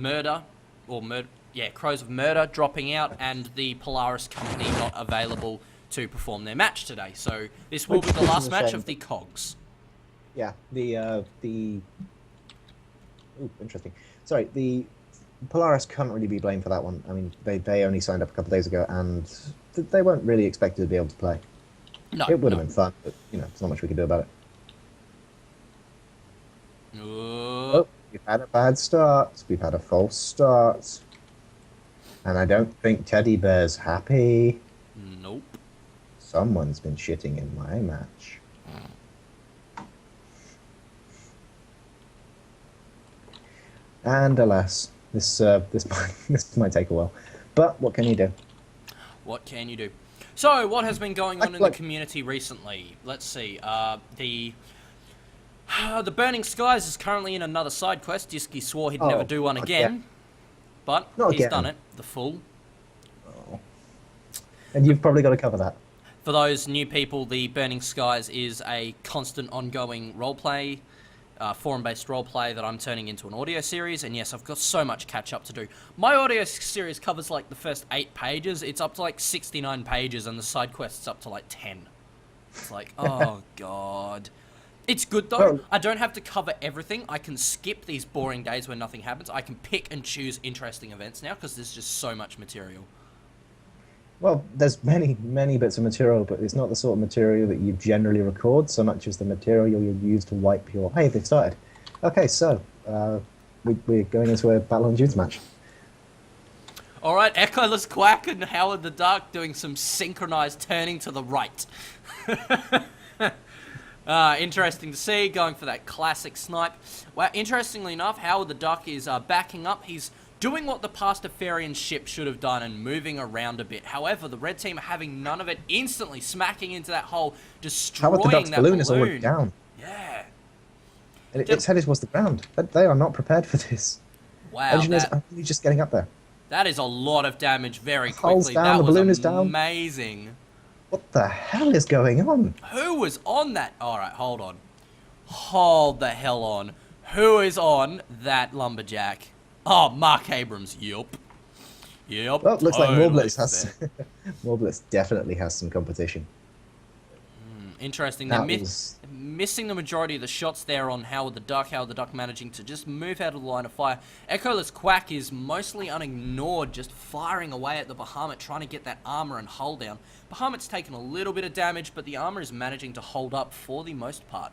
Murder, Crows of Murder dropping out, and the Polaris Company not available to perform their match today. So this will be the last match of the Cogs. Yeah, Ooh, interesting. Sorry, the Polaris can't really be blamed for that one. I mean, they only signed up a couple of days ago, and they weren't really expected to be able to play. No, it would have been fun, but there's not much we could do about it. Oh, we've had a bad start. We've had a false start, and I don't think Teddy Bear's happy. Nope. Someone's been shitting in my match. And alas, this might take a while. But what can you do? What can you do? So, what has been going on in the community recently? Let's see. The Burning Skies is currently in another side quest. Disky swore he'd never do one again. But he's done it. The full. Oh. And you've probably got to cover that. For those new people, the Burning Skies is a constant ongoing roleplay, forum-based roleplay that I'm turning into an audio series, and yes, I've got so much catch-up to do. My audio series covers like the first 8 pages, it's up to like 69 pages, and the side quest's up to like 10. It's like, oh god. It's good though, I don't have to cover everything, I can skip these boring days where nothing happens, I can pick and choose interesting events now, because there's just so much material. Well, there's many bits of material, but it's not the sort of material that you generally record so much as the material you'll use to wipe your... Hey, they've started. Okay, so we're going into a Battle on Dudes match. Alright, Echoless Quack and Howard the Duck doing some synchronized turning to the right. Interesting to see, going for that classic snipe. Well, interestingly enough, Howard the Duck is backing up. He's doing what the Pastafarian ship should have done and moving around a bit. However, the red team are having none of it, instantly smacking into that hole, destroying Howard the Duck's that balloon. Is already down. Yeah. Its head is towards the ground. They are not prepared for this. Wow. Engineers are really just getting up there. That is a lot of damage very the hull's quickly. Down, that the balloon was is down. Amazing. What the hell is going on? Who was on that? Alright, hold on. Hold the hell on. Who is on that lumberjack? Oh, Mark Abrams. Yup. Well, it looks like Morblitz has... Morblitz definitely has some competition. Interesting. They're missing the majority of the shots there on Howard the Duck. Howard the Duck managing to just move out of the line of fire. Echoless Quack is mostly unignored, just firing away at the Bahamut, trying to get that armor and hull down. Bahamut's taken a little bit of damage, but the armor is managing to hold up for the most part.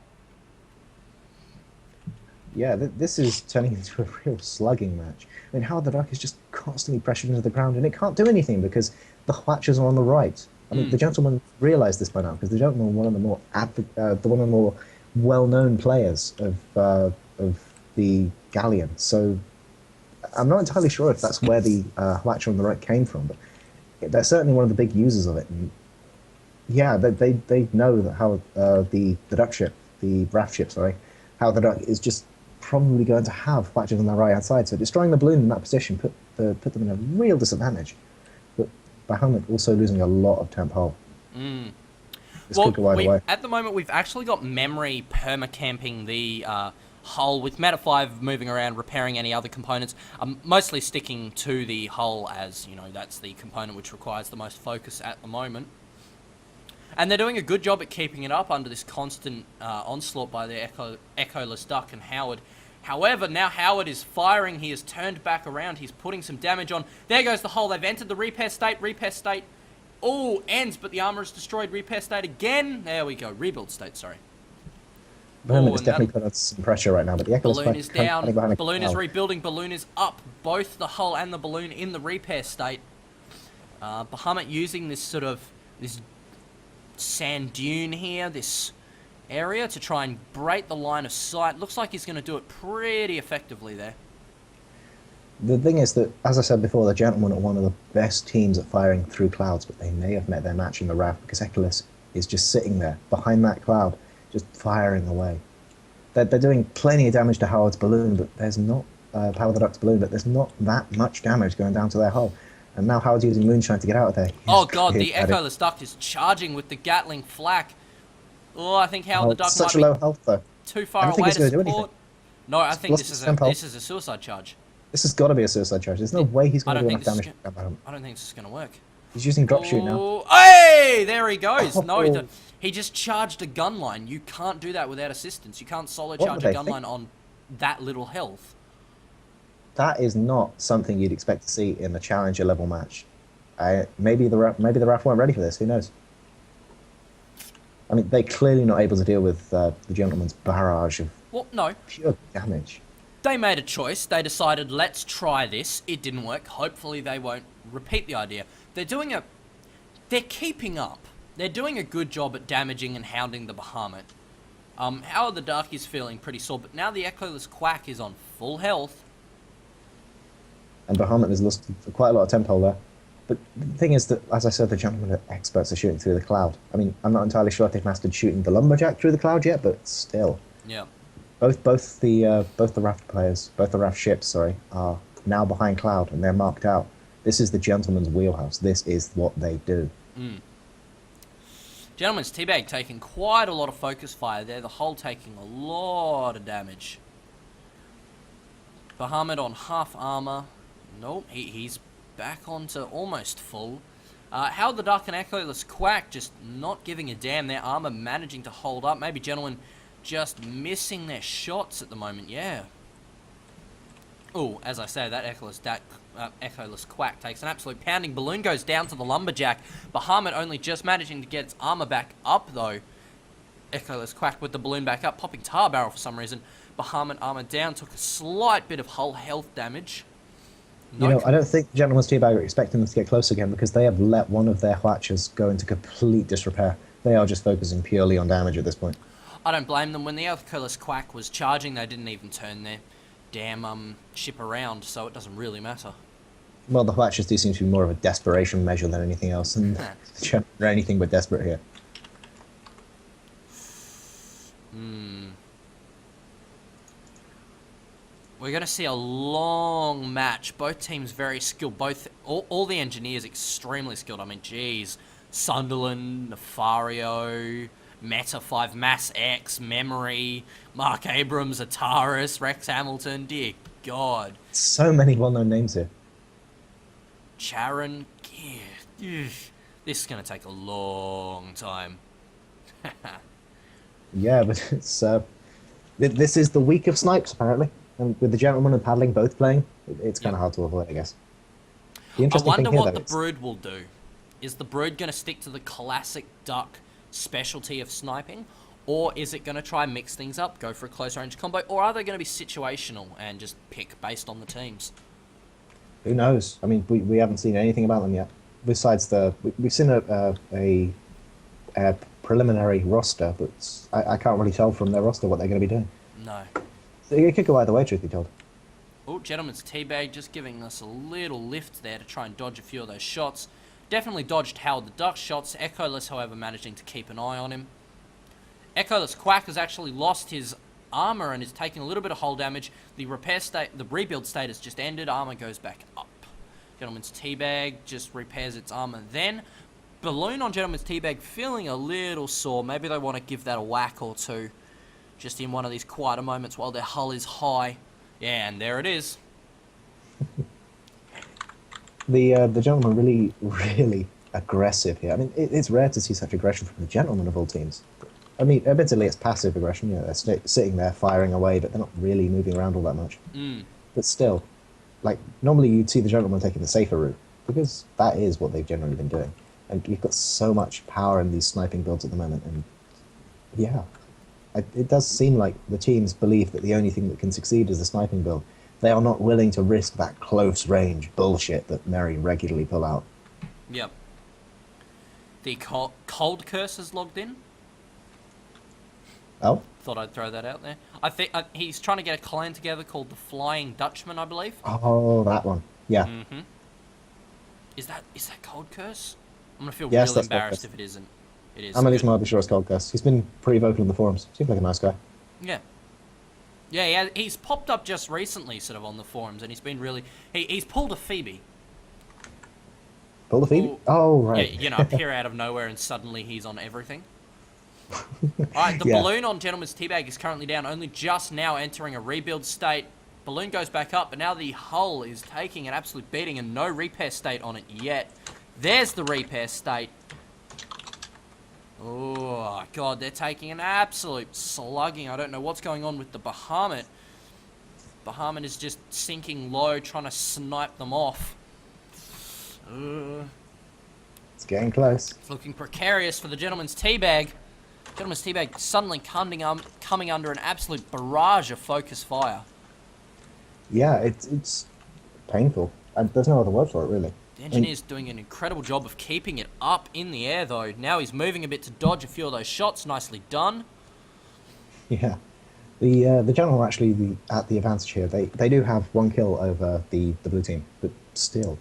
Yeah, this is turning into a real slugging match. I mean, Howard the Duck is just constantly pressured into the ground, and it can't do anything because the Thatchers are on the right. I mean, the gentlemen realise this by now because the gentleman, one of the more well-known players of the Galleon. So I'm not entirely sure if that's where the Thatcher on the right came from, but they're certainly one of the big users of it. And yeah, they know that how the Duck ship, the Raft ship, sorry, how the Duck is just probably going to have Thatchers on their right-hand side. So destroying the balloon in that position put them in a real disadvantage. But Bahamut also losing a lot of temp hull. This could go either way. At the moment, we've actually got Memory perma-camping the hull, with Meta 5 moving around, repairing any other components. Mostly sticking to the hull as, that's the component which requires the most focus at the moment. And they're doing a good job at keeping it up under this constant onslaught by the Echoless Duck and Howard. However, now Howard is firing. He has turned back around. He's putting some damage on. There goes the hull. They've entered the repair state. Repair state. Oh, ends, but the armor is destroyed. Repair state again. There we go. Rebuild state, sorry. Bahamut is definitely putting some pressure right now, but the Echoless balloon is down. Balloon is rebuilding. Balloon is up. Both the hull and the balloon in the repair state. Bahamut using this sort of... this sand dune here, this area, to try and break the line of sight. Looks like he's going to do it pretty effectively there. The thing is that, as I said before, the gentlemen are one of the best teams at firing through clouds, but they may have met their match in the Raft because Echoless is just sitting there behind that cloud, just firing away. They're doing plenty of damage to Howard's balloon, but there's not Howard the Duck's balloon, but there's not that much damage going down to their hull. And now Howard's using moonshine to get out of there. Oh god, the Echoless Duck is charging with the Gatling flak. Oh, I think Howard the Duck might be low health, though. too far away to support. No, I think this is a suicide charge. This has got to be a suicide charge. There's no way he's I going to don't do think enough this is. damage. I don't think this is going to work. He's using drop shoot now. Oh, hey! There he goes. No, Oh. he just charged a gun line. You can't do that without assistance. You can't solo What charge were a they gun line on that little health. That is not something you'd expect to see in a challenger level match. Maybe the Raft weren't ready for this. Who knows? I mean, they're clearly not able to deal with the gentleman's barrage of Well, no. pure damage. They made a choice. They decided, let's try this. It didn't work. Hopefully they won't repeat the idea. They're keeping up. They're doing a good job at damaging and hounding the Bahamut. Howard the Duck is feeling pretty sore, but now the Echoless Quack is on full health. And Bahamut has lost quite a lot of tempo there. But the thing is that, as I said, the gentlemen are experts at shooting through the cloud. I mean, I'm not entirely sure if they've mastered shooting the lumberjack through the cloud yet, but still. Yeah. Both the Raft players, both the Raft ships, sorry, are now behind cloud and they're marked out. This is the gentleman's wheelhouse. This is what they do. Gentleman's Teabag taking quite a lot of focus fire there. The hull taking a lot of damage. Bahamut on half armor. Nope, he's back onto almost full. Howard the Duck and Echoless Quack just not giving a damn. Their armor managing to hold up. Maybe Gentlemen just missing their shots at the moment. Yeah. Oh, as I say, that Echoless Quack takes an absolute pounding. Balloon goes down to the lumberjack. Bahamut only just managing to get its armor back up, though. Echoless Quack with the balloon back up, popping tar barrel for some reason. Bahamut armor down, took a slight bit of hull health damage. You know, I don't think Gentleman's Teabag are expecting them to get close again because they have let one of their hatches go into complete disrepair. They are just focusing purely on damage at this point. I don't blame them. When the Echoless Quack was charging, they didn't even turn their damn ship around, so it doesn't really matter. Well, the hatches do seem to be more of a desperation measure than anything else, and they're anything but desperate here. We're going to see a long match. Both teams very skilled. All the engineers extremely skilled. I mean, geez. Sunderland, Nefario, Meta 5, Mass X, Memory, Mark Abrams, Ataris, Rex Hamilton. Dear God. So many well-known names here. Charon. This is going to take a long time. Yeah, but it's this is the week of snipes, apparently. And with the gentleman and paddling both playing, it's kind of hard to avoid, I guess. The I interesting wonder thing here, what though, the Brood will do. Is the Brood going to stick to the classic Duck specialty of sniping? Or is it going to try and mix things up, go for a close range combo? Or are they going to be situational and just pick based on the teams? who knows? I mean, we haven't seen anything about them yet. Besides we've seen a preliminary roster, but I can't really tell from their roster what they're going to be doing. No. It could go either way, truth be told. Oh, Gentleman's Teabag just giving us a little lift there to try and dodge a few of those shots. Definitely dodged Howard the Duck shots. Echoless, however, managing to keep an eye on him. Echoless Quack has actually lost his armor and is taking a little bit of hull damage. The rebuild state has just ended. Armor goes back up. Gentleman's Teabag just repairs its armor then. Balloon on Gentleman's Teabag feeling a little sore. Maybe they want to give that a whack or two. Just in one of these quieter moments while their hull is high. Yeah, and there it is. The gentleman really aggressive here. I mean, it's rare to see such aggression from the gentleman of all teams. I mean, admittedly, it's passive aggression. You know, they're sitting there firing away, but they're not really moving around all that much. But still, like, normally you'd see the gentleman taking the safer route, because that is what they've generally been doing. And you've got so much power in these sniping builds at the moment, and yeah, it does seem like the teams believe that the only thing that can succeed is the sniping build. They are not willing to risk that close range bullshit that Merry regularly pull out. Yep. The cold curse is logged in. Oh? Thought I'd throw that out there. I think he's trying to get a clan together called the Flying Dutchman, I believe. Oh, that one. Yeah. Mm-hmm. Is that Cold Curse? I'm gonna feel Yes, really that's embarrassed Cold if it isn't. It is. I'm at least mildly sure it's Cold Curse. He's been pretty vocal in the forums. Seems like a nice guy. Yeah. Yeah, he's popped up just recently, sort of on the forums, and he's been really. He's pulled a Phoebe. Pull the Phoebe? Oh, right. Yeah, you know, appear out of nowhere, and suddenly he's on everything. Alright, the balloon on Gentleman's Teabag is currently down, only just now entering a rebuild state. Balloon goes back up, but now the hull is taking an absolute beating and no repair state on it yet. There's the repair state. Oh, God, they're taking an absolute slugging. I don't know what's going on with the Bahamut. Bahamut is just sinking low, trying to snipe them off. It's getting close. It's looking precarious for the Gentleman's Teabag. Gentleman's Teabag suddenly coming under an absolute barrage of focus fire. Yeah, it's painful. And there's no other word for it, really. The Engineer's doing an incredible job of keeping it up in the air, though. Now he's moving a bit to dodge a few of those shots. Nicely done. Yeah. The general actually at the advantage here. They do have one kill over the blue team, but still,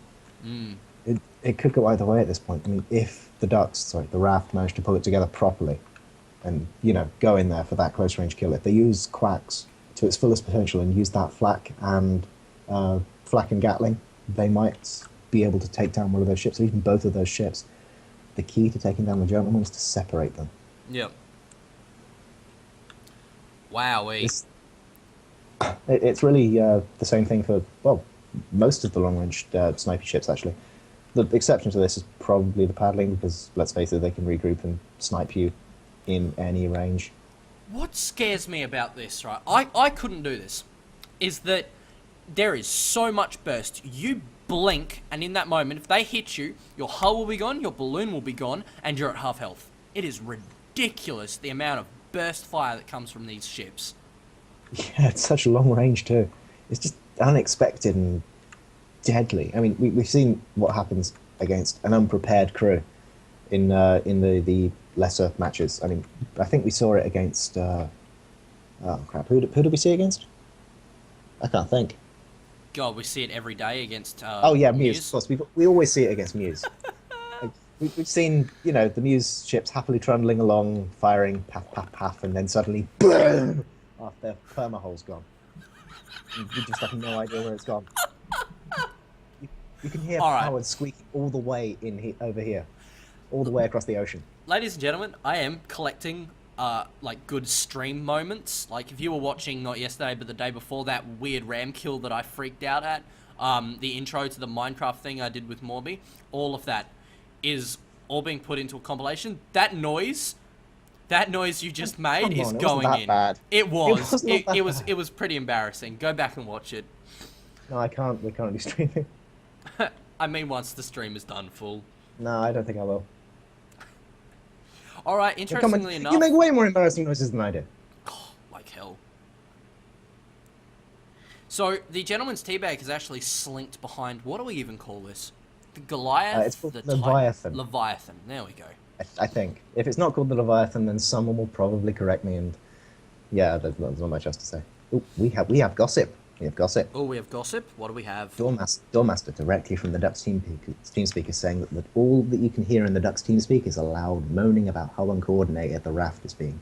it could go either way at this point. I mean, if the Raft managed to pull it together properly, and go in there for that close range kill, if they use Quacks to its fullest potential and use that flak and Gatling, they might be able to take down one of those ships, or even both of those ships. The key to taking down the Gentleman is to separate them. Yep. Wowee. It's really the same thing for, well, most of the long-range sniper ships, actually. The exception to this is probably the paddling, because, let's face it, they can regroup and snipe you in any range. What scares me about this, right, I couldn't do this, is that there is so much burst. You blink, and in that moment, if they hit you, your hull will be gone, your balloon will be gone, and you're at half health. It is ridiculous, the amount of burst fire that comes from these ships. Yeah, it's such a long range too. It's just unexpected and deadly. I mean, we've seen what happens against an unprepared crew in the lesser matches. I mean, I think we saw it against oh crap, who did we see against? I can't think. God, we see it every day against oh yeah, Muse. Of course, we always see it against Muse. We've seen, the Muse ships happily trundling along, firing, paff, paff, paff, and then suddenly, boom! Half their perma-hull's gone. You just have no idea where it's gone. You can hear power squeaking all the way over here, all the way across the ocean. Ladies and gentlemen, I am collecting good stream moments. Like, if you were watching, not yesterday, but the day before, that weird ram kill that I freaked out at, the intro to the Minecraft thing I did with Morby, all of that is all being put into a compilation. That noise you just made is going in. Bad. It was. It was pretty embarrassing. Go back and watch it. No, I can't. We can't be streaming. I mean, once the stream is done full. No, I don't think I will. All right. Interestingly enough, you make way more embarrassing noises than I do. Oh, like hell. So the Gentleman's Teabag is actually slinked behind. What do we even call this? The Goliath? It's called the Leviathan. Leviathan. There we go. I think. If it's not called the Leviathan, then someone will probably correct me, and yeah, there's not much else to say. Ooh, we have gossip. We have gossip. Oh, we have gossip? What do we have? Doormaster directly from the Ducks team speakers saying that all that you can hear in the Ducks team speakers are loud moaning about how uncoordinated the Raft is being.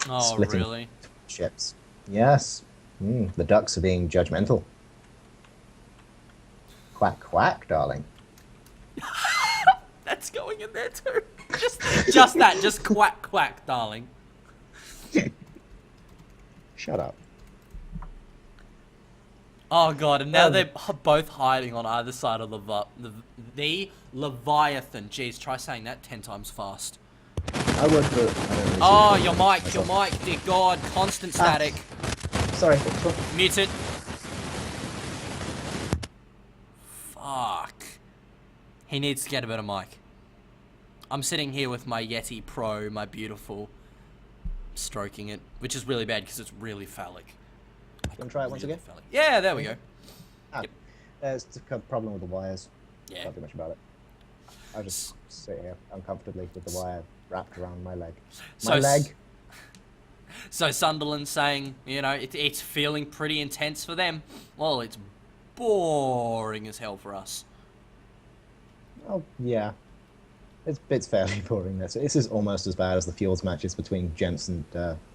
Oh, splitting really? Ships. Yes. The Ducks are being judgmental. Quack, quack, darling. That's going in there too. Just that. Just quack, quack, darling. Shut up. Oh god, and now they're both hiding on either side of the Leviathan. Jeez, try saying that 10 times fast. I work for... Oh, your mic, dear god, constant static. Sorry. Mute it. Fuck. He needs to get a better mic. I'm sitting here with my Yeti Pro, my beautiful, stroking it, which is really bad because it's really phallic. You want to try it once again? Phallic. Yeah, there we go. Yep. It's a problem with the wires. Yeah. Can't do much about it. I just sit here uncomfortably with the wire wrapped around my leg. So Sunderland saying, it's feeling pretty intense for them. Well, it's boring as hell for us. Oh, yeah. It's fairly boring. This is almost as bad as the Fjords matches between gents and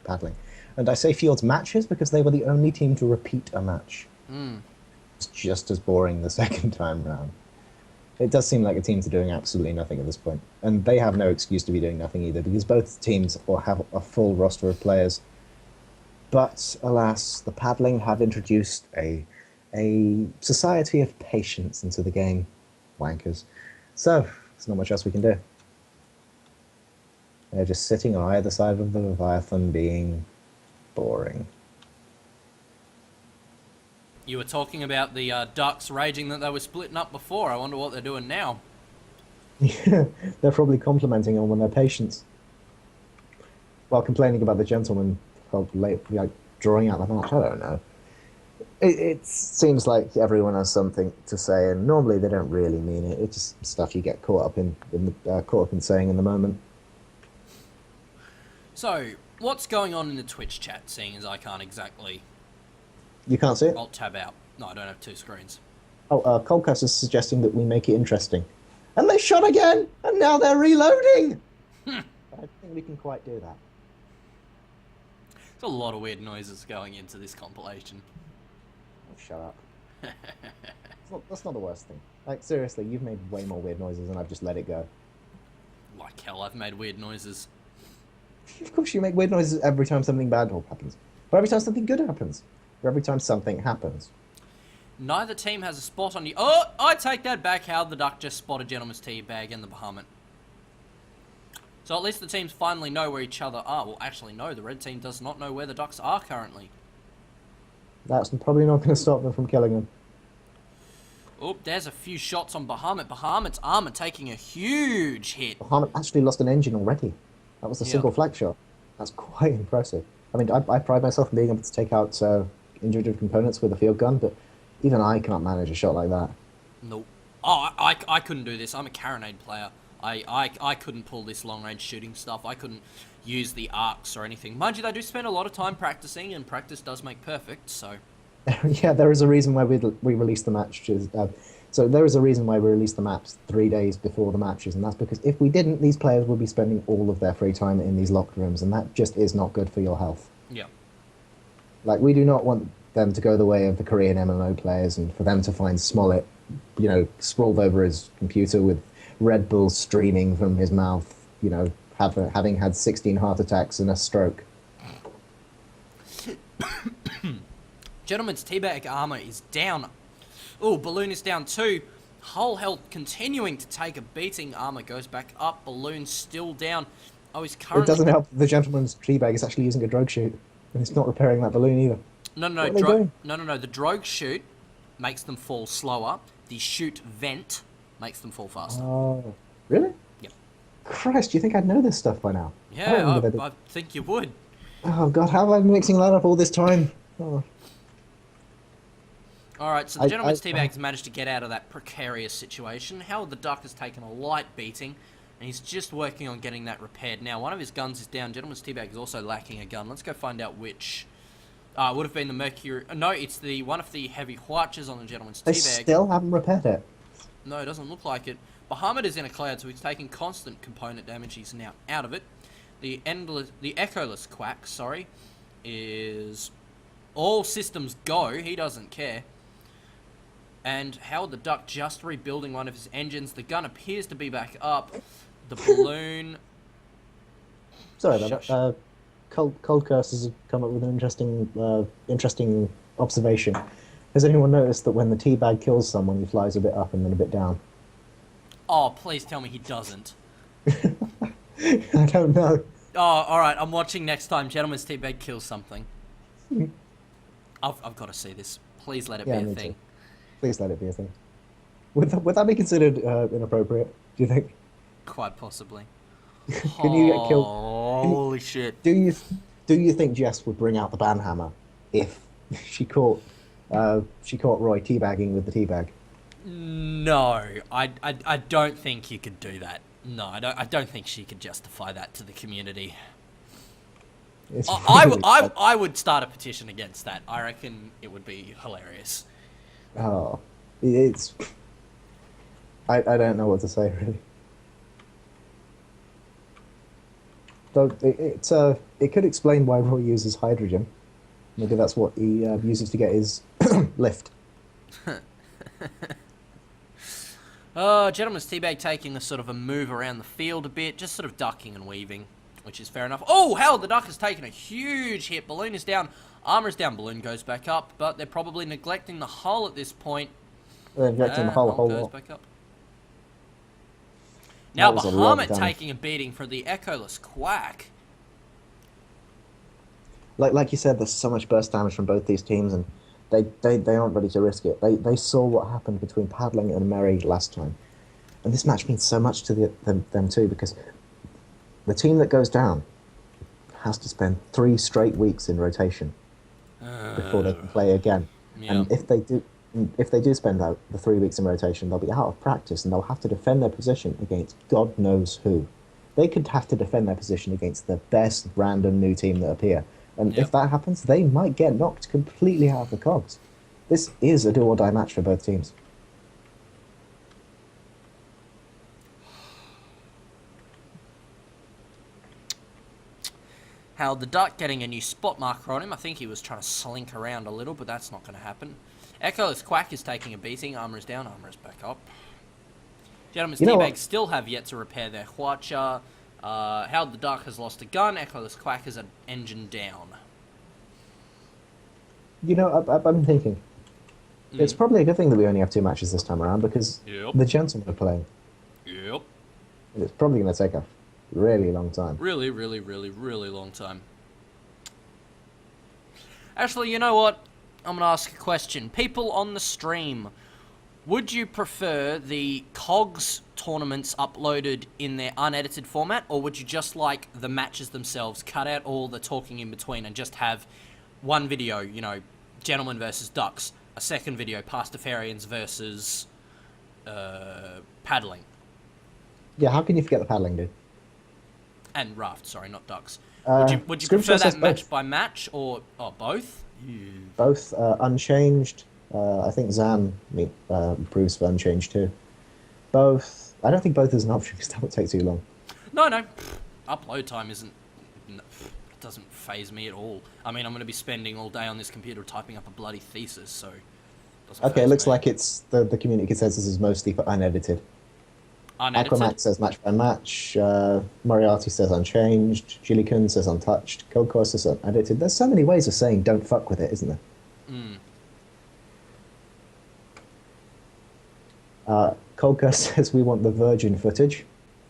paddling. And I say Fjords matches because they were the only team to repeat a match. It's just as boring the second time round. It does seem like the teams are doing absolutely nothing at this point. And they have no excuse to be doing nothing either, because both teams will have a full roster of players. But alas, the paddling have introduced a society of patience into the game, wankers. So there's not much else we can do. They're just sitting on either side of the Leviathan, being boring. You were talking about the ducks raging that they were splitting up before. I wonder what they're doing now. Yeah, they're probably complimenting on their patience while complaining about the gentleman like drawing out the match. I don't know. It seems like everyone has something to say, and normally they don't really mean it. It's just stuff you get caught up in saying in the moment. So, what's going on in the Twitch chat, seeing as I can't exactly You can't see it? alt tab out? No, I don't have two screens. Oh, Coldcast is suggesting that we make it interesting. And they shot again! And now they're reloading! I don't think we can quite do that. There's a lot of weird noises going into this compilation. Oh, shut up. That's not the worst thing. Like, seriously, you've made way more weird noises and I've just let it go. Like hell, I've made weird noises. Of course you make weird noises every time something bad happens. Or every time something good happens. Or every time something happens. Neither team has a spot on you. Oh, I take that back. How the duck just spotted Gentleman's Teabag and the Bahamut. So at least the teams finally know where each other are. Well, actually, no, the red team does not know where the ducks are currently. That's probably not going to stop them from killing them. Oh, there's a few shots on Bahamut. Bahamut's armor taking a huge hit. Bahamut actually lost an engine already. That was a single flak shot. That's quite impressive. I mean, I pride myself in being able to take out individual components with a field gun, but even I can't manage a shot like that. Nope. Oh, I couldn't do this. I'm a carronade player. I couldn't pull this long-range shooting stuff. I couldn't use the arcs or anything. Mind you, they do spend a lot of time practicing, and practice does make perfect, so... Yeah, there is a reason why we released the matches. So there is a reason why we released the maps 3 days before the matches, and that's because if we didn't, these players would be spending all of their free time in these locker rooms, and that just is not good for your health. Yeah. Like, we do not want them to go the way of the Korean MMO players, and for them to find Smollett, sprawled over his computer with Red Bull streaming from his mouth, having had 16 heart attacks and a stroke. Gentleman's Teabag armor is down. Oh, Balloon is down too. Hull health continuing to take a beating. Armor goes back up. Balloon's still down. Oh, he's currently... It doesn't help the gentleman's Teabag is actually using a drogue chute, and it's not repairing that balloon either. No. The drogue chute makes them fall slower. The chute vent makes them fall faster. Oh, really? Yep. Christ, do you think I'd know this stuff by now? Yeah, I think you would. Oh God, how have I been mixing that up all this time? Oh. Alright, so the Gentleman's Teabag's managed to get out of that precarious situation. Howard the Duck has taken a light beating, and he's just working on getting that repaired. Now, one of his guns is down. Gentleman's Teabag is also lacking a gun. Let's go find out which. It would have been the Mercury... No, it's the one of the heavy watches on the Gentleman's Teabag. They still haven't repaired it. No, it doesn't look like it. Bahamut is in a cloud, so he's taking constant component damage. He's now out of it. The Echoless Quack, is... All systems go. He doesn't care. And Howard the Duck just rebuilding one of his engines. The gun appears to be back up. The balloon... Sorry about that. Cold Curse has come up with an interesting observation. Has anyone noticed that when the teabag kills someone, he flies a bit up and then a bit down? Oh, please tell me he doesn't. I don't know. Oh, alright, I'm watching next time Gentleman's Teabag kills something. I've got to see this. Please let it be a thing. Too. Please let it be a thing. Would that be considered inappropriate, do you think? Quite possibly. Can you get killed? Holy shit. Do you think Jess would bring out the banhammer if she caught Roy teabagging with the teabag? No, I don't think you could do that. No, I don't think she could justify that to the community. I would start a petition against that. I reckon it would be hilarious. Oh, it's... I don't know what to say, really. Though it could explain why Roy uses hydrogen. Maybe that's what he uses to get his lift. Gentleman's Teabag taking a sort of a move around the field a bit, just sort of ducking and weaving. which is fair enough. Oh, Howard the Duck has taken a huge hit. Balloon is down. Armor is down. Balloon goes back up, but they're probably neglecting the hull at this point. They're neglecting the Hull whole goes lot. back up. Now was a lot of Bahamut damage. taking a beating from the Echoless Quack. Like you said, there's so much burst damage from both these teams, and they aren't ready to risk it. They saw what happened between Paddling and Merry last time, and this match means so much to them too, because the team that goes down has to spend 3 straight weeks in rotation before they can play again. Yeah. And if they do spend out the 3 weeks in rotation, they'll be out of practice and they'll have to defend their position against God knows who. They could have to defend their position against the best random new team that appear. And Yep. if that happens, they might get knocked completely out of the cogs. This is a do-or-die match for both teams. Howard the Duck getting a new spot marker on him. I think he was trying to slink around a little, but that's not going to happen. Echoless Quack is taking a beating. Armor is down. Armor is back up. Gentlemen's You know Teabags what? still have yet to repair their Hwacha. Howard the Duck has lost a gun. Echoless Quack has an engine down. You know, I'm thinking, it's probably a good thing that we only have 2 matches this time around, because Yep. the gentlemen are playing. Yep. And it's probably going to take a really long time. Really, really, really, really long time. Actually, you know what? I'm going to ask a question. People on the stream, would you prefer the Cogs tournaments uploaded in their unedited format, or would you just like the matches themselves, cut out all the talking in between and just have one video, you know, Gentlemen versus Ducks, a second video, Pastafarians versus Paddling, Yeah, how can you forget the paddling, dude? and Raft, sorry, not Ducks. Uh, Would you Scrimshaw prefer says that match both. by match, or both? Both unchanged. I think Zan proves for unchanged too. Both. I don't think both is an option because that would take too long. No. Upload time isn't... It doesn't faze me at all. I mean, I'm going to be spending all day on this computer typing up a bloody thesis, so... doesn't Okay, it faze looks me. like it's the community consensus is mostly for unedited. Unedited? Aquamax says match by match. Moriarty says unchanged. Julie says untouched. Cold says unedited. There's so many ways of saying don't fuck with it, isn't there? Colker says we want the virgin footage,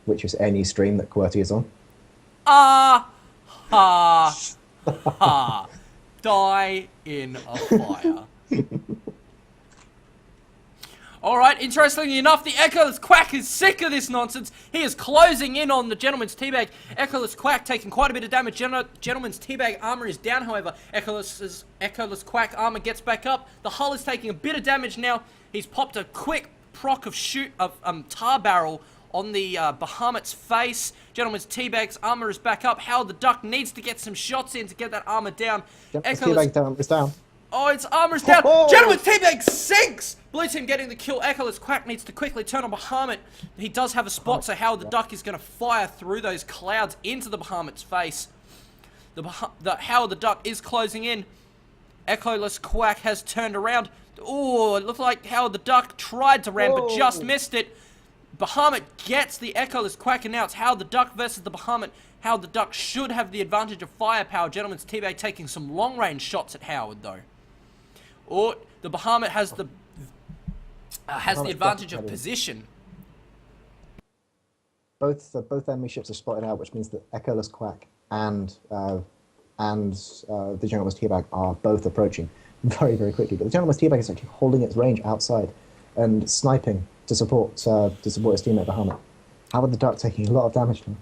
which is any stream that QWERTY is on. Ha! Die in a fire. Alright, interestingly enough, the Echoless Quack is sick of this nonsense. He is closing in on the Gentleman's Teabag. Echoless Quack taking quite a bit of damage. Gentleman's Teabag armor is down, however. Echoless Quack armor gets back up. The hull is taking a bit of damage now. He's popped a quick proc of tar barrel on the Bahamut's face. Gentleman's Teabag's armor is back up. Howard the Duck needs to get some shots in to get that armor down. Teabag down, it's down. Oh, its armor's down. Oh! Gentleman's Teabag sinks! Blue team getting the kill. Echoless Quack needs to quickly turn on Bahamut. He does have a spot, so Howard the Duck is going to fire through those clouds into the Bahamut's face. The Howard the Duck is closing in. Echoless Quack has turned around. Oh, it looked like Howard the Duck tried to ram, but just missed it. Bahamut gets the Echoless Quack, and now it's Howard the Duck versus the Bahamut. Howard the Duck should have the advantage of firepower. Gentleman's Teabag taking some long-range shots at Howard, though. Or the Bahamut has the advantage of position. Both enemy ships are spotted out, which means that Echoless Quack and the Gentleman's Teabag are both approaching very, very quickly. But the Gentleman's Teabag is actually holding its range outside and sniping to support his teammate Bahamut. Howard the Duck taking a lot of damage to him.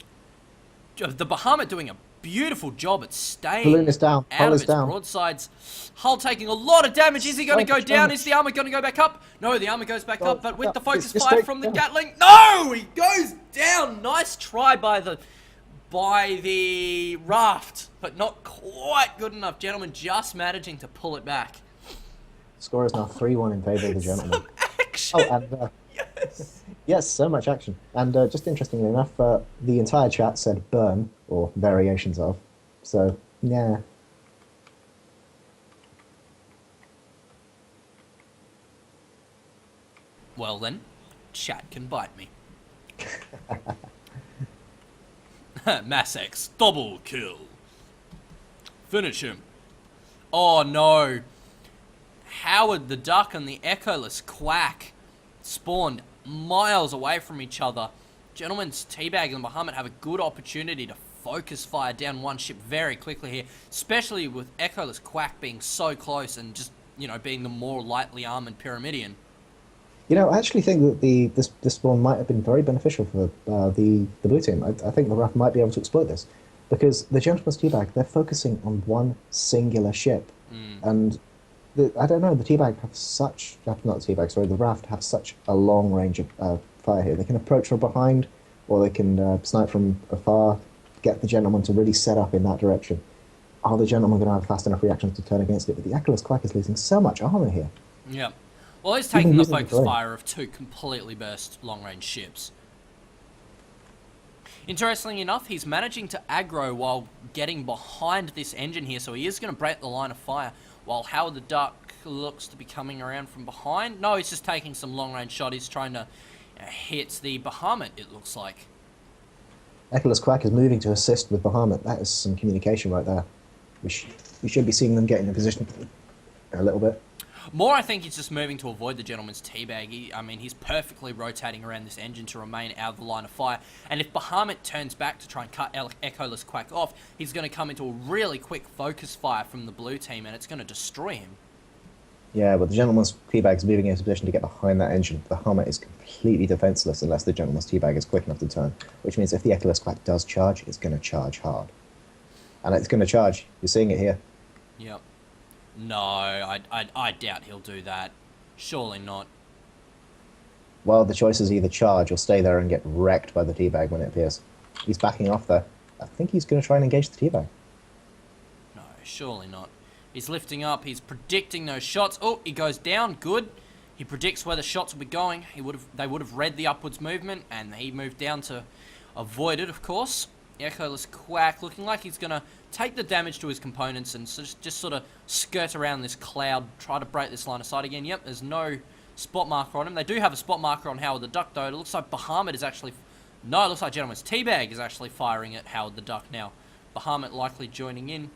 The Bahamut doing a beautiful job at staying Balloon is down. out Hull of is its down. broadsides. Hull taking a lot of damage. Is he going to So go much down? damage. Is the armor going to go back up? No, the armor goes back up, but with the focus It's fire straight from the down. Gatling. No! He goes down. Nice try by the Raft, but not quite good enough. Gentlemen just managing to pull it back. Score is now 3-1 in favour of the Gentleman. Action! Oh, and Yes! yes, so much action. And just interestingly enough, the entire chat said burn, or variations of. So, yeah. Well then, chat can bite me. Massex, double kill. Finish him. Oh no. Howard the Duck and the Echoless Quack spawned miles away from each other. Gentleman's Teabag and Bahamut have a good opportunity to focus fire down one ship very quickly here, especially with Echoless Quack being so close and just, being the more lightly armored Pyramidian. I actually think that this spawn might have been very beneficial for the blue team. I think the Raft might be able to exploit this because the Gentleman's Teabag, they're focusing on one singular ship. And I don't know, the Teabag have such, not the Teabag, sorry, the Raft have such a long range of fire here. They can approach from behind or they can snipe from afar, get the Gentleman to really set up in that direction. Are the Gentlemen going to have fast enough reactions to turn against it? But the Echoless Quack is losing so much armor here. Yeah. Well, he's taking the focus fire of two completely burst long-range ships. Interestingly enough, he's managing to aggro while getting behind this engine here, so he is going to break the line of fire, while Howard the Duck looks to be coming around from behind. No, he's just taking some long-range shot. He's trying to hit the Bahamut, it looks like. Echoless Quack is moving to assist with Bahamut. That is some communication right there. We should be seeing them get in a position a little bit. More, I think he's just moving to avoid the Gentleman's Teabag. He's perfectly rotating around this engine to remain out of the line of fire. And if Bahamut turns back to try and cut Echoless Quack off, he's going to come into a really quick focus fire from the blue team, and it's going to destroy him. Yeah, but the Gentleman's Teabag is moving into a position to get behind that engine. The Bahamut is completely defenseless unless the Gentleman's Teabag is quick enough to turn, which means if the Echoless Quack does charge, it's going to charge hard. And it's going to charge. You're seeing it here. Yep. No, I doubt he'll do that. Surely not. Well, the choice is either charge or stay there and get wrecked by the Teabag when it appears. He's backing off there. I think he's going to try and engage the Teabag. No, surely not. He's lifting up. He's predicting those shots. Oh, he goes down. Good. He predicts where the shots will be going. They would have read the upwards movement, and he moved down to avoid it, of course. Echoless Quack looking like he's going to take the damage to his components and just sort of skirt around this cloud, try to break this line of sight again. Yep, there's no spot marker on him. They do have a spot marker on Howard the Duck, though. It looks like Bahamut is actually... No, it looks like Gentleman's Teabag is actually firing at Howard the Duck now. Bahamut likely joining in.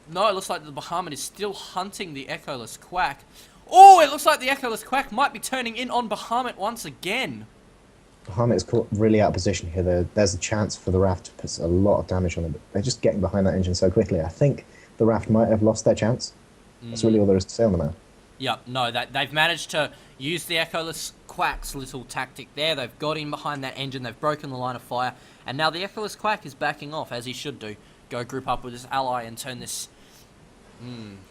No, it looks like the Bahamut is still hunting the Echoless Quack. Oh, it looks like the Echoless Quack might be turning in on Bahamut once again. Bahamut is caught really out of position here. There's a chance for the Raft to put a lot of damage on it, but they're just getting behind that engine so quickly. I think the Raft might have lost their chance. That's really all there is to say on the matter. Yep, no, they've managed to use the Echoless Quack's little tactic there. They've got in behind that engine, they've broken the line of fire, and now the Echoless Quack is backing off, as he should do. Go group up with his ally and turn this...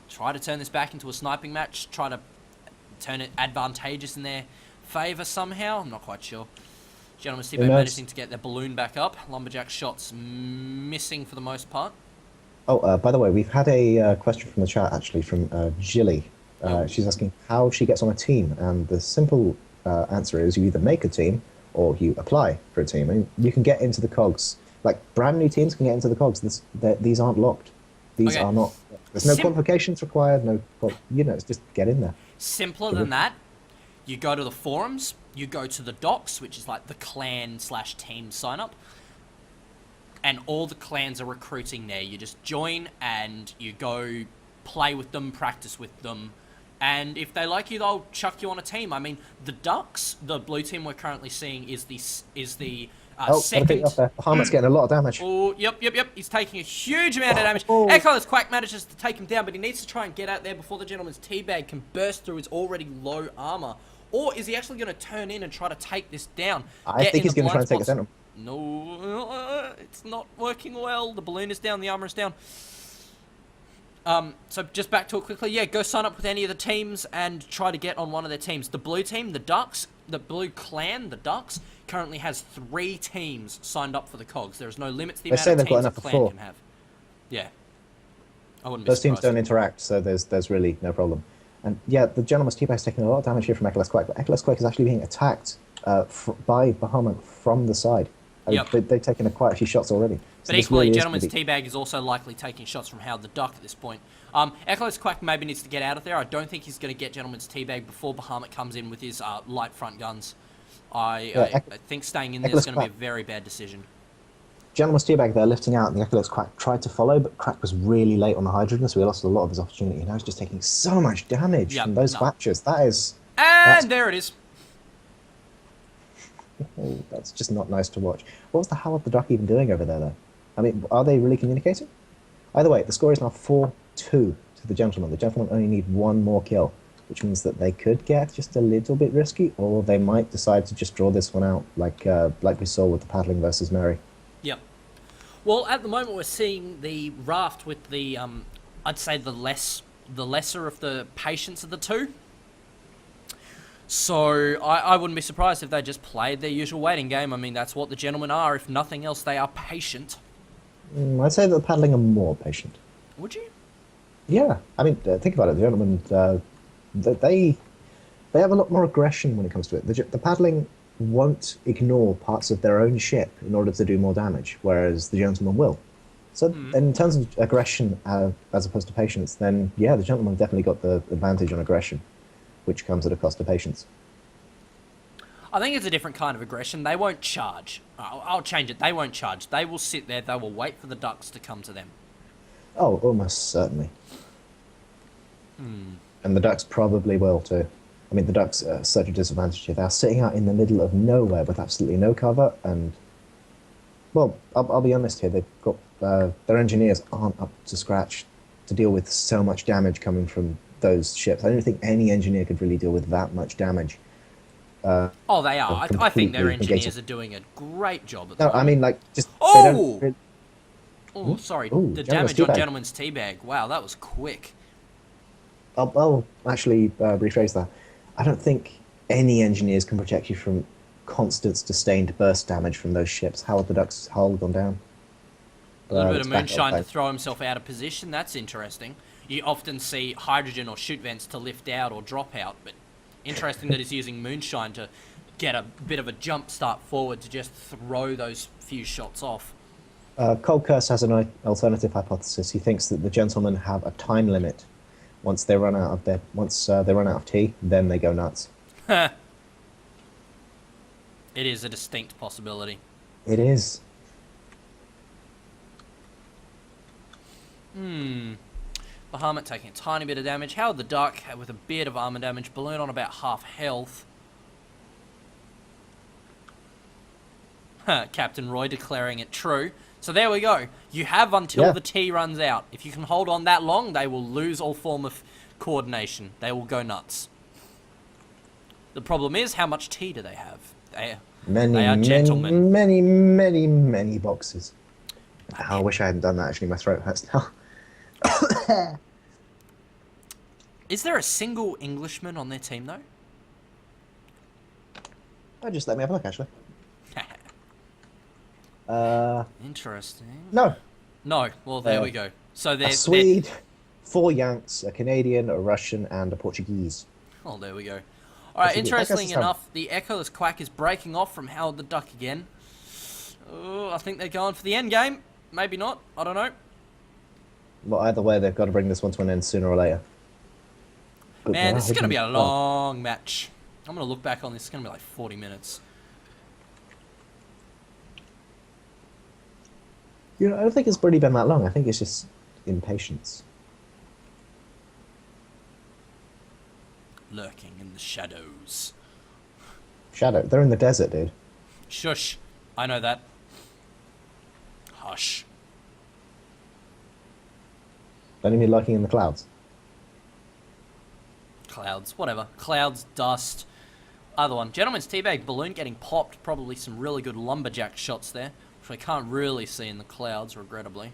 try to turn this back into a sniping match, try to turn it advantageous in their favour somehow. I'm not quite sure. Gentlemen's Teabag managing to get their balloon back up. Lumberjack shots missing for the most part. Oh, by the way, we've had a question from the chat, actually, from Jilly. She's asking how she gets on a team, and the simple answer is you either make a team or you apply for a team. And you can get into the Cogs. Like, brand new teams can get into the Cogs. These aren't locked. These are not... There's no qualifications required, it's just get in there. Simpler than that, you go to the forums, you go to the docks, which is like the clan/team sign-up, and all the clans are recruiting there. You just join and you go play with them, practice with them, and if they like you, they'll chuck you on a team. I mean, the Ducks, the blue team we're currently seeing is the second... Bahamut's getting a lot of damage. Oh, yep. He's taking a huge amount of damage. Echoless Quack manages to take him down, but he needs to try and get out there before the Gentleman's Teabag can burst through his already low armor. Or is he actually going to turn in and try to take this down? I think he's going to try and take it down. No, it's not working well. The balloon is down, the armor is down. So just back to it quickly. Yeah, go sign up with any of the teams and try to get on one of their teams. The blue team, the Ducks, the blue clan, the Ducks, currently has 3 teams signed up for the Cogs. There is no limit to the amount of teams a clan can have. Yeah. I wouldn't be Those teams surprised. don't interact, so there's really no problem. And yeah, the Gentleman's Teabag is taking a lot of damage here from Echoless Quack, but Echoless Quack is actually being attacked by Bahamut from the side. Yep. They've taken quite a few shots already. But equally, Gentleman's Teabag is also likely taking shots from Howard the Duck at this point. Echoless Quack maybe needs to get out of there. I don't think he's going to get Gentleman's Teabag before Bahamut comes in with his light front guns. I think staying in there is going to be a very bad decision. Gentleman's Teabag there lifting out, and the Echolux Quack tried to follow, but Crack was really late on the hydrogen, so he lost a lot of his opportunity. And now he's just taking so much damage Yep, from those no. Thatchers. That's And there it is. that's just not nice to watch. What was the Howard the Duck even doing over there, though? I mean, are they really communicating? Either way, the score is now 4-2 to the Gentleman. The Gentleman only need one more kill, which means that they could get just a little bit risky, or they might decide to just draw this one out, like we saw with the Paddling versus Mary. Yep. Well, at the moment we're seeing the Raft with the, I'd say the lesser of the patience of the two. So I wouldn't be surprised if they just played their usual waiting game. I mean, that's what the Gentlemen are. If nothing else, they are patient. I'd say that the Paddling are more patient. Would you? Yeah, I mean, think about it. The Gentlemen, they have a lot more aggression when it comes to it. The Paddling won't ignore parts of their own ship in order to do more damage, whereas the Gentleman will. So in terms of aggression as opposed to patience, then yeah, the Gentleman definitely got the advantage on aggression, which comes at a cost of patience. I think it's a different kind of aggression. They won't charge. I'll change it. They won't charge. They will sit there. They will wait for the ducks to come to them. Oh, almost certainly. And the ducks probably will too. I mean, the ducks are such a disadvantage here. They're sitting out in the middle of nowhere with absolutely no cover, and well, I'll be honest here. They've got their engineers aren't up to scratch to deal with so much damage coming from those ships. I don't think any engineer could really deal with that much damage. Oh, they are. I think their completely engineers negative. are doing a great job at No, the I moment. mean like just. Oh! They don't really- Oh, sorry. Ooh, The Gentleman's damage on Teabag. Gentleman's Teabag. Wow, that was quick. I'll actually rephrase that. I don't think any engineers can protect you from constant sustained burst damage from those ships. How have the ducks hull gone down? A little bit It's of back moonshine to outside. throw himself out of position. That's interesting. You often see hydrogen or chute vents to lift out or drop out, but interesting that he's using moonshine to get a bit of a jump start forward to just throw those few shots off. Cold Curse has an alternative hypothesis. He thinks that the Gentlemen have a time limit. Once they run out of tea, then they go nuts. It is a distinct possibility. It is. Bahamut taking a tiny bit of damage. Howard the Duck with a bit of armor damage. Balloon on about half health. Captain Roy declaring it true. So there we go. You have until the tea runs out. If you can hold on that long, they will lose all form of coordination. They will go nuts. The problem is, how much tea do they have? They are gentlemen. Many boxes. Oh, I wish I hadn't done that. Actually, my throat hurts now. Is there a single Englishman on their team, though? Oh, just let me have a look, actually. Interesting. No. No. Well, there we go. So A they're... Swede, 4 Yanks, a Canadian, a Russian, and a Portuguese. Oh, there we go. Alright, Actually, interestingly I guess it's enough, the Echoless Quack is breaking off from Howard the Duck again. Oh, I think they're going for the end game. Maybe not. I don't know. Well, either way, they've got to bring this one to an end sooner or later. But Man, they this is are going to be a hitting- long match. I'm going to look back on this. It's going to be like 40 minutes. You know, I don't think it's really been that long. I think it's just impatience. Lurking in the shadows. Shadow. They're in the desert, dude. Shush. I know that. Hush. Don't you mean lurking in the clouds? Clouds. Whatever. Clouds, dust. Other one. Gentleman's Teabag balloon getting popped. Probably some really good lumberjack shots there, which I can't really see in the clouds, regrettably.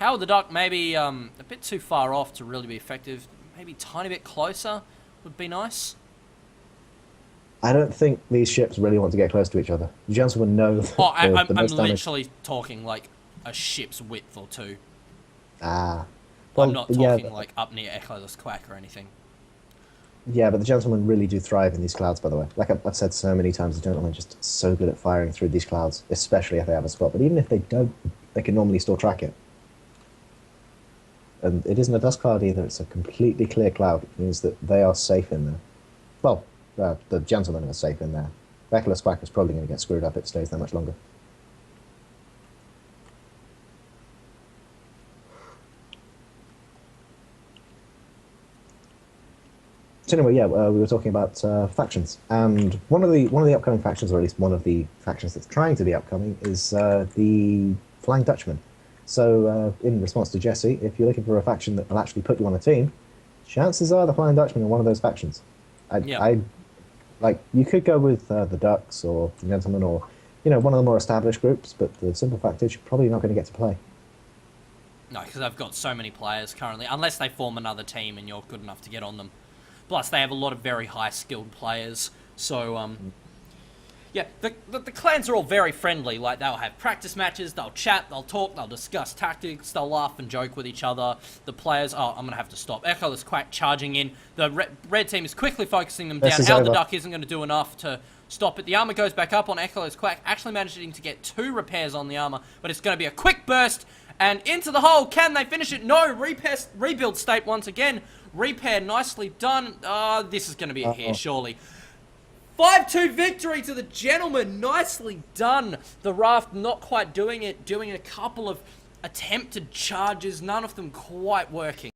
Howard the Duck maybe a bit too far off to really be effective. Maybe a tiny bit closer would be nice. I don't think these ships really want to get close to each other. The gentlemen know that Oh, I'm the most damage... literally talking like a ship's width or two. Ah. I'm not yeah, talking like up near Echoless Quack or anything. yeah, but the gentlemen really do thrive in these clouds, by the way. Like I've said so many times, the gentlemen are just so good at firing through these clouds, especially if they have a spot. But even if they don't, they can normally still track it. And it isn't a dust cloud either, it's a completely clear cloud. It means that they are safe in there. Well, the gentlemen are safe in there. Echoless Quack is probably going to get screwed up if it stays there much longer. So anyway, yeah, we were talking about factions, and one of the upcoming factions, or at least one of the factions that's trying to be upcoming, is the Flying Dutchman. So, in response to Jesse, if you're looking for a faction that will actually put you on a team, chances are the Flying Dutchman are one of those factions. Yeah. I like you could go with the Ducks or the Gentlemen or one of the more established groups, but the simple fact is you're probably not going to get to play. No, because I've got so many players currently, unless they form another team and you're good enough to get on them. Plus, they have a lot of very high-skilled players. So, yeah, the clans are all very friendly. Like, they'll have practice matches, they'll chat, they'll talk, they'll discuss tactics, they'll laugh and joke with each other. The players... Oh, I'm going to have to stop. Echoless Quack charging in. The red team is quickly focusing them down. This is Howard the over. Duck isn't going to do enough to stop it. The armor goes back up on Echoless Quack, actually managing to get 2 repairs on the armor, but it's going to be a quick burst, and into the hole. Can they finish it? No. Rebuild state once again. Repair, nicely done. This is going to be a hit, surely. 5-2 victory to the Gentlemen. Nicely done. The Raft not quite doing it. Doing a couple of attempted charges. None of them quite working.